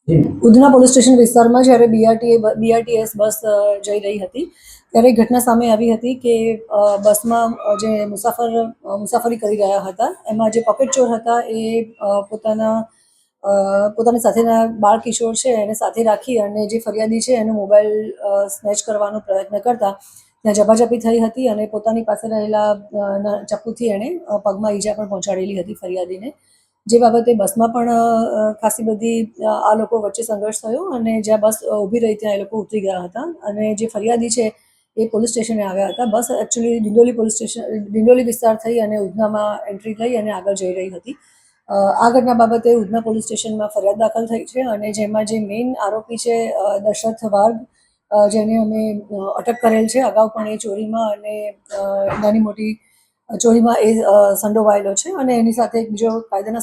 Udhna police station વિસ્તારમાં જ્યારે BRTS bus જઈ રહી હતી ત્યારે ઘટના સામે આવી હતી કે બસમાં જે મુસાફરી કરી રહ્યા હતા એમાં જે પોકેટ ચોર હતા એ પોતાની સાથેના બાળ કિશોર છે એને સાથે રાખી અને જે ફરિયાદી છે એનો મોબાઈલ સ્નેચ કરવાનો પ્રયત્ન કરતા ત્યાં ઝપાઝપી થઈ હતી અને પોતાની પાસે રહેલા ચાકુથી એણે પગમાં ઈજા પણ પહોંચાડેલી હતી ફરિયાદીને, જે બાબતે બસમાં પણ ખાસી બધી આ લોકો વચ્ચે સંઘર્ષ થયો અને જ્યાં બસ ઊભી રહી ત્યાં એ લોકો ઉતરી ગયા હતા અને જે ફરિયાદી છે એ પોલીસ સ્ટેશને આવ્યા હતા. બસ એકચ્યુઅલી ડિંડોલી વિસ્તાર થઈ અને ઉધનામાં એન્ટ્રી લઈ અને આગળ જઈ રહી હતી. આ ઘટના બાબતે ઉધના પોલીસ સ્ટેશનમાં ફરિયાદ દાખલ થઈ છે અને જેમાં જે મેઇન આરોપી છે દશરથ વાઘ, જેને અમે અટક કરેલ છે. અગાઉ પણ એ ચોરીમાં અને નાની મોટી ચોરીમાં એ સંડોવાયેલો છે અને એની સાથે એક બીજો કાયદાના